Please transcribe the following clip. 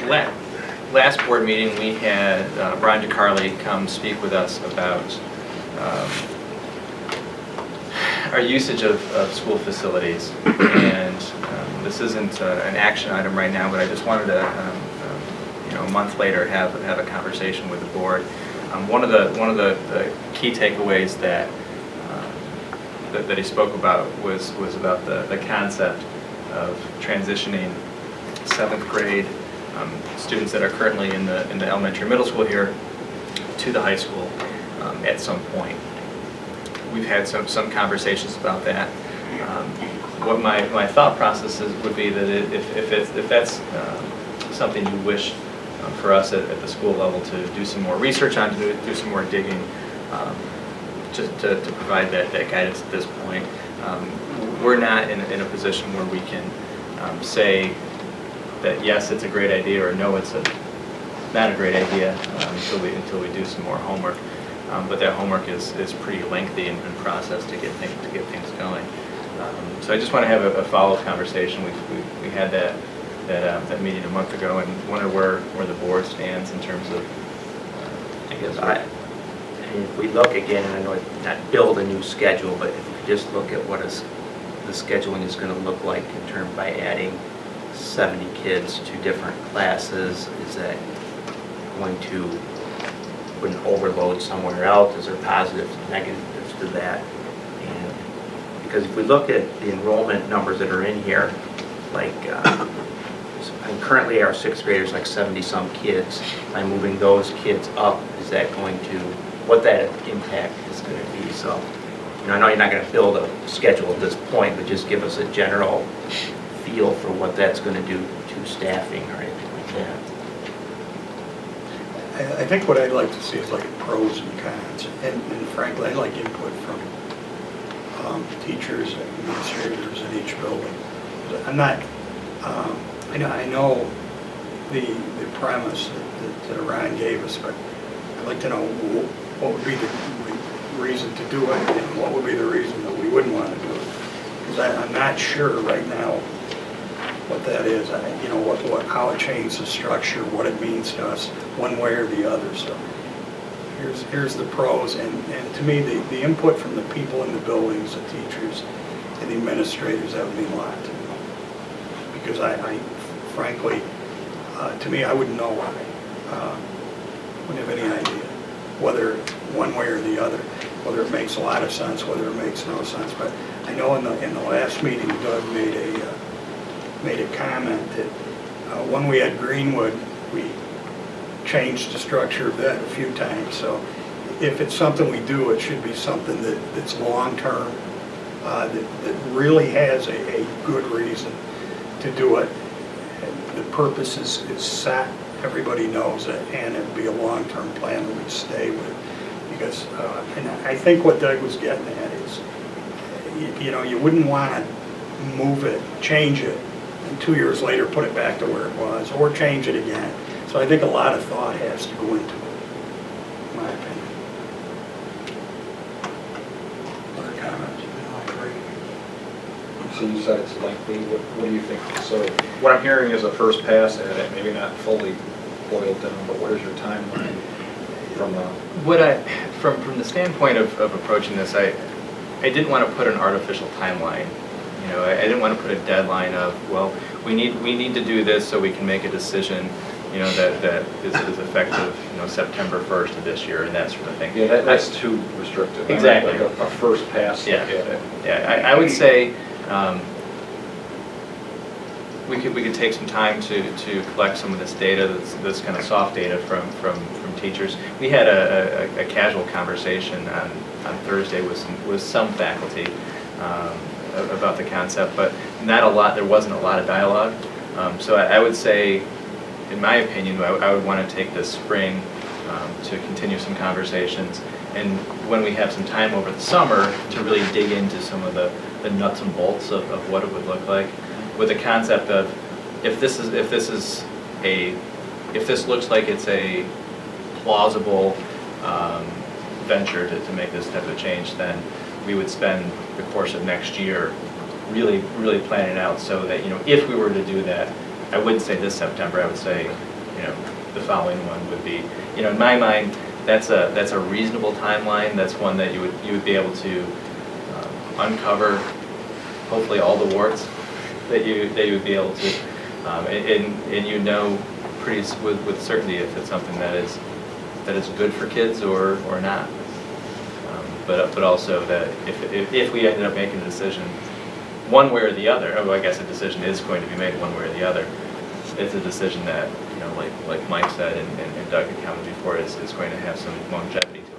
last board meeting, we had Brian DeCarli come speak with us about our usage of school facilities. And this isn't an action item right now, but I just wanted to, a month later, have a conversation with the board. One of the key takeaways that he spoke about was about the concept of transitioning 7th grade students that are currently in the elementary middle school here to the high school at some point. We've had some conversations about that. What my thought process would be that if that's something you wish for us at the school level to do some more research on, to do some more digging, just to provide that guidance at this point. We're not in a position where we can say that yes, it's a great idea, or no, it's not a great idea until we do some more homework. But that homework is pretty lengthy in process to get things going. So I just want to have a follow-up conversation. We had that meeting a month ago, and wonder where the board stands in terms of. I guess if we look again, I know it's not build a new schedule, but if we just look at what the scheduling is going to look like in terms by adding 70 kids to different classes, is that going to put an overload somewhere else? Is there positives and negatives to that? And because if we look at the enrollment numbers that are in here, like and currently our 6th graders like 70-some kids. By moving those kids up, is that going to, what that impact is going to be? So, I know you're not going to build a schedule at this point, but just give us a general feel for what that's going to do to staffing or anything like that. I think what I'd like to see is like pros and cons, and frankly, I'd like input from teachers and administrators in each building. I'm not. I know the premise that Ryan gave us, but I'd like to know what would be the reason to do it, and what would be the reason that we wouldn't want to do it. Because I'm not sure right now what that is. How it changes the structure, what it means to us, one way or the other. So here's the pros, and to me, the input from the people in the buildings, the teachers, and the administrators, that would mean a lot to me. Because I frankly, to me, I wouldn't know why. Wouldn't have any idea whether one way or the other, whether it makes a lot of sense, whether it makes no sense. But I know in the last meeting, Doug made a comment that when we had Greenwood, we changed the structure of that a few times. So if it's something we do, it should be something that's long-term, that really has a good reason to do it. And the purpose is set, everybody knows it, and it'd be a long-term plan that we'd stay with. Because, and I think what Doug was getting at is, you wouldn't want to move it, change it, and 2 years later put it back to where it was, or change it again. So I think a lot of thought has to go into it, in my opinion. Other comments? I agree. So you said it's lengthy. What do you think? So what I'm hearing is a first pass at it, maybe not fully boiled down, but what is your timeline from from the standpoint of approaching this, I didn't want to put an artificial timeline. I didn't want to put a deadline of, well, we need to do this so we can make a decision, that is effective, September 1st of this year and that sort of thing. Yeah, that's too restrictive. Exactly. Like a first pass. Yeah. Look at it. Yeah, I would say we could take some time to collect some of this data, this kind of soft data from teachers. We had a casual conversation on Thursday with some faculty about the concept, but not a lot. There wasn't a lot of dialogue. So I would say, in my opinion, I would want to take this spring to continue some conversations, and when we have some time over the summer to really dig into some of the nuts and bolts of what it would look like, with the concept of if this looks like it's a plausible venture to make this type of change, then we would spend the course of next year really planning out so that, if we were to do that, I wouldn't say this September, I would say the following one would be, in my mind, that's a reasonable timeline. That's one that you would be able to uncover, hopefully all the warts that you would be able to, and pretty with certainty if it's something that is good for kids or not. But also that if we ended up making a decision one way or the other, I guess a decision is going to be made one way or the other. It's a decision that, like Mike said and Doug had commented before, is going to have some longevity to